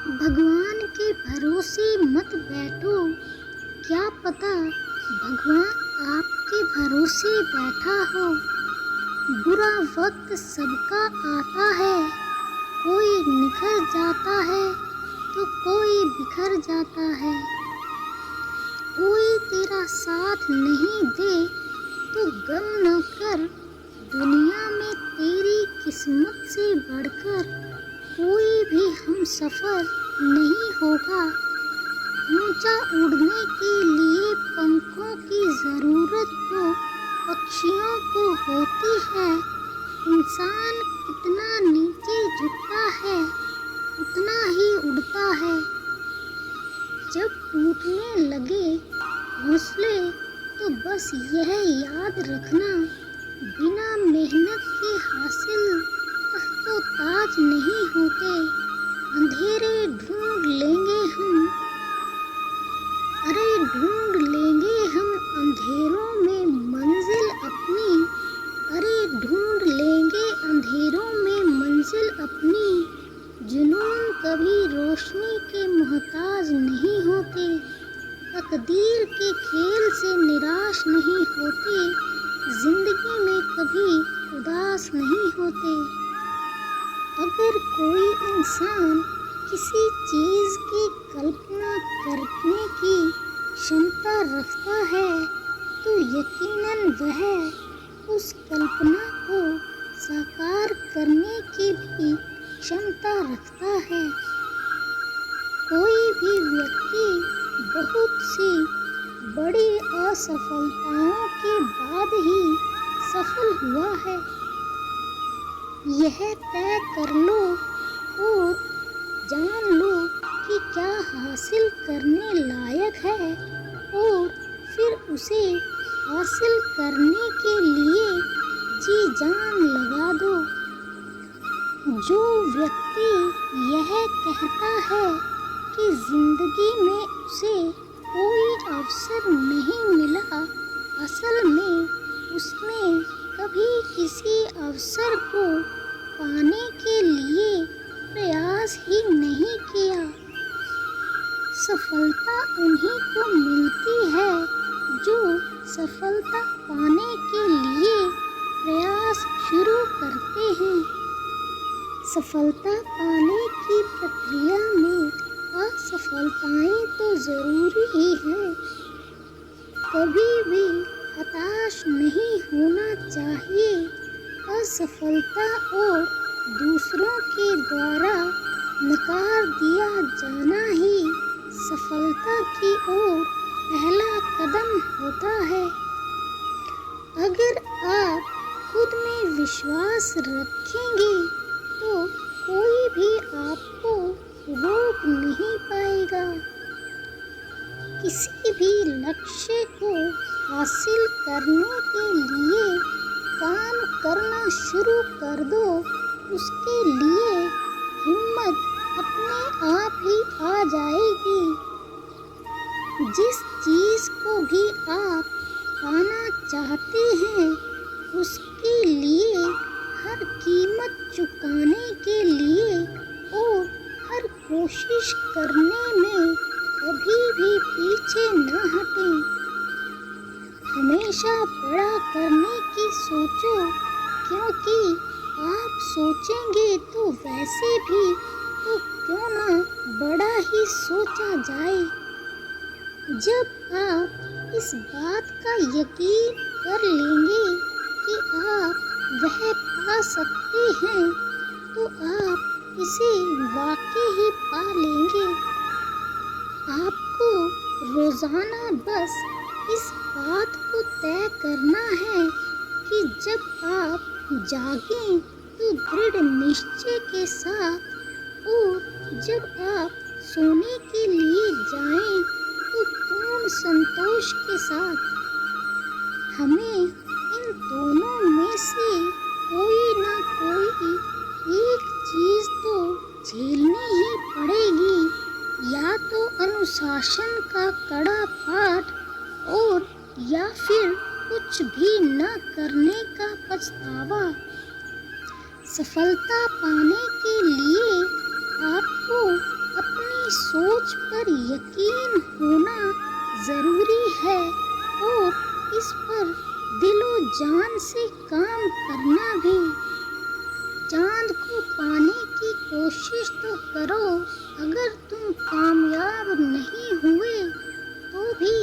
भगवान के भरोसे मत बैठो, क्या पता भगवान आपके भरोसे बैठा हो। बुरा वक्त सबका आता है, कोई निखर जाता है तो कोई बिखर जाता है। कोई तेरा साथ नहीं दे तो गम न कर, दुनिया में तेरी किस्मत से बढ़कर कोई भी हम सफ़र नहीं होगा। ऊंचा उड़ने के लिए पंखों की ज़रूरत तो पक्षियों को होती है। इंसान कितना नीचे झुकता है उतना ही उड़ता है। जब टूटने लगे हौसले तो बस यह याद रखना, बिना मेहनत के हासिल तो ताज नहीं होते। अंधेरे ढूंढ लेंगे हम, ढूंढ लेंगे हम अंधेरों में मंजिल अपनी। ढूंढ लेंगे अंधेरों में मंजिल अपनी। जुनून कभी रोशनी के मोहताज नहीं होते, तकदीर के खेल से निराश नहीं होते, जिंदगी में कभी उदास नहीं होते। अगर कोई इंसान किसी चीज़ की कल्पना करने की क्षमता रखता है तो यकीनन वह उस कल्पना को साकार करने की भी क्षमता रखता है। कोई भी व्यक्ति बहुत सी बड़ी असफलताओं के बाद ही सफल हुआ है। यह तय कर लो और जान लो कि क्या हासिल करने लायक है और फिर उसे हासिल करने के लिए जी जान लगा दो। जो व्यक्ति यह कहता है कि जिंदगी में उसे कोई अवसर नहीं मिला, असल में उसने कभी किसी अवसर को पाने के लिए प्रयास ही नहीं किया। सफलता उन्हीं को मिलती है जो सफलता पाने के लिए प्रयास शुरू करते हैं। सफलता पाने की प्रक्रिया में असफलताएं तो ज़रूरी ही हैं। कभी भी हताश नहीं होना चाहिए। असफलता और दूसरों के द्वारा नकार दिया जाना ही सफलता की ओर पहला कदम होता है। अगर आप खुद में विश्वास रखेंगे तो कोई भी आपको रोक नहीं पाएगा। किसी भी लक्ष्य को हासिल करने के लिए काम करना शुरू कर दो, उसके लिए हिम्मत अपने आप ही आ जाएगी। जिस चीज़ को भी आप पाना चाहते हैं उसके लिए हर कीमत चुकाने के लिए और हर कोशिश करने में कभी भी पीछे न हटें। हमेशा बड़ा करने की सोचो, क्योंकि आप सोचेंगे तो वैसे भी तो क्यों ना बड़ा ही सोचा जाए। जब आप इस बात का यकीन कर लेंगे कि आप वह पा सकते हैं तो आप इसे वाकई ही पा लेंगे। आपको रोज़ाना बस इस बात को तय करना है कि जब आप जागें तो दृढ़ निश्चय के साथ और जब आप सोने के लिए जाएं तो पूर्ण संतोष के साथ। हमें इन दोनों में से कोई ना कोई एक चीज़ तो झेलनी ही पड़ेगी, या तो अनुशासन का कड़ा पाठ और या फिर कुछ भी न करने का पछतावा। सफलता पाने के लिए आपको अपने अपनी सोच पर यकीन होना जरूरी है और इस पर दिलो जान से काम करना भी। चांद को पाने की कोशिश तो करो, अगर तुम कामयाब नहीं हुए तो भी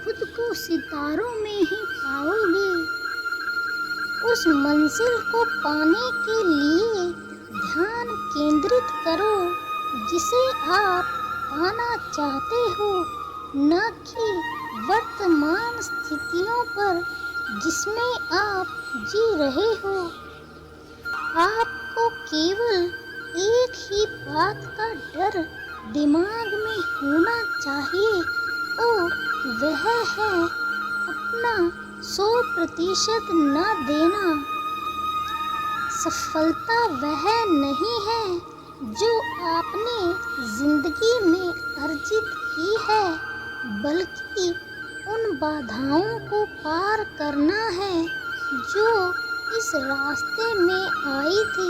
खुद को सितारों में ही पाओगे। उस मंजिल को पाने के लिए ध्यान केंद्रित करो जिसे आप पाना चाहते हो, न कि वर्तमान स्थितियों पर जिसमें आप जी रहे हो। आपको केवल एक ही बात का डर दिमाग में होना चाहिए और वह है अपना 100% न देना। सफलता वह नहीं है जो आपने जिंदगी में अर्जित की है, बल्कि उन बाधाओं को पार करना है जो इस रास्ते में आई थी।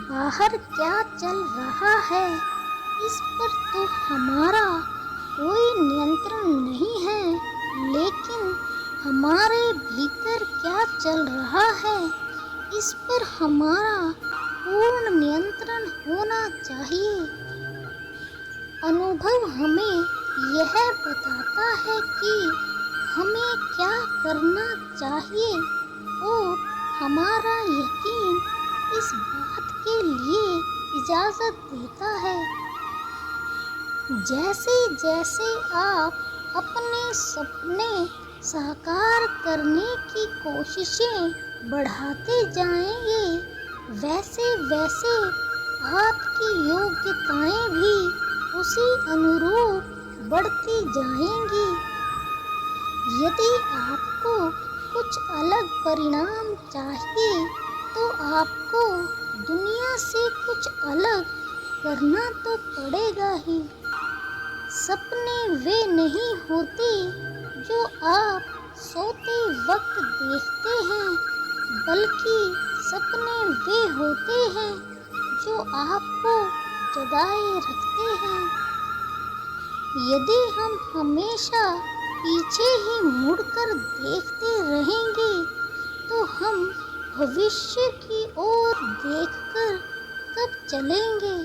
बाहर क्या चल रहा है इस पर तो हमारा कोई नियंत्रण नहीं है, लेकिन हमारे भीतर क्या चल रहा है इस पर हमारा पूर्ण नियंत्रण होना चाहिए। अनुभव हमें यह बताता है कि हमें क्या करना चाहिए और हमारा यकीन इस बात के लिए इजाज़त देता है। जैसे जैसे आप अपने सपने साकार करने की कोशिशें बढ़ाते जाएंगे, वैसे वैसे आपकी योग्यताएं भी उसी अनुरूप बढ़ती जाएंगी। यदि आपको कुछ अलग परिणाम चाहिए तो आपको दुनिया से कुछ अलग करना तो पड़ेगा ही। सपने वे नहीं होते जो आप सोते वक्त देखते हैं, बल्कि सपने वे होते हैं जो आपको जगाए रखते हैं। यदि हम हमेशा पीछे ही मुड़कर देखते रहेंगे तो हम भविष्य की ओर देखकर कब चलेंगे।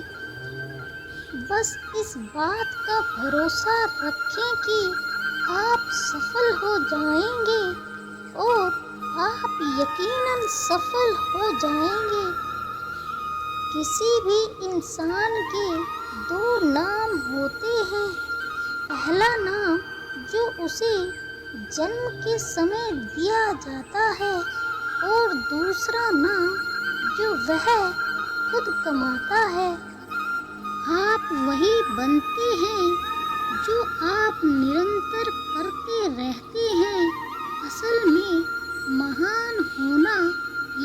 बस इस बात का भरोसा रखें कि आप सफल हो जाएंगे और आप यकीनन सफल हो जाएंगे। किसी भी इंसान के दो नाम होते हैं, पहला नाम जो उसे जन्म के समय दिया जाता है और दूसरा नाम जो वह खुद कमाता है। आप वही बनते हैं जो आप निरंतर करते रहते हैं। असल में महान होना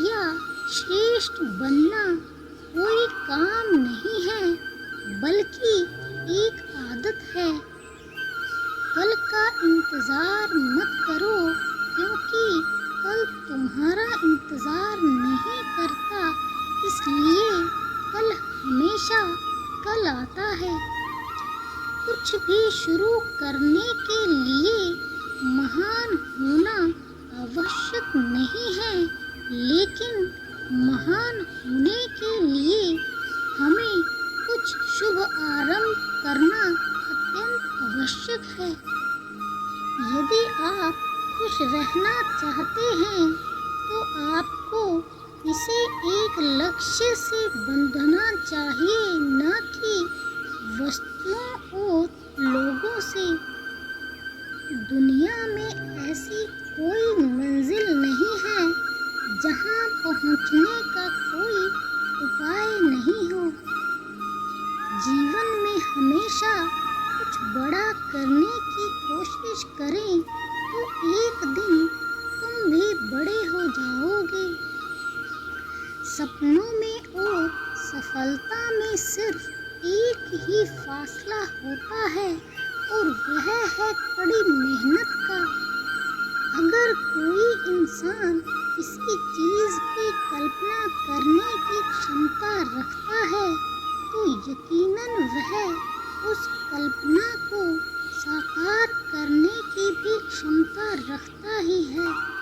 या श्रेष्ठ बनना कोई काम नहीं है, बल्कि एक आदत है। कल का इंतज़ार मत करो, क्योंकि कल तुम्हारा इंतज़ार नहीं करता, इसलिए कल हमेशा कल आता है। कुछ भी शुरू करने के लिए महान होना आवश्यक नहीं है, लेकिन महान होने के लिए हमें कुछ शुभ आरंभ करना अत्यंत आवश्यक है। यदि आप खुश रहना चाहते हैं तो आपको इसे एक लक्ष्य से बंधना चाहिए, न कि वस्तुओं और लोगों से। दुनिया में ऐसी कोई मंजिल नहीं है जहां पहुंचने का कोई उपाय नहीं हो। जीवन में हमेशा कुछ बड़ा करने की कोशिश करें तो एक दिन तुम भी बड़े हो जाओगे। सपनों में और सफलता में सिर्फ एक ही फासला होता है और वह है कड़ी मेहनत का। अगर कोई इंसान किसी चीज़ की कल्पना करने की क्षमता रखता है तो यकीनन वह उस कल्पना को साकार करने की भी क्षमता रखता ही है।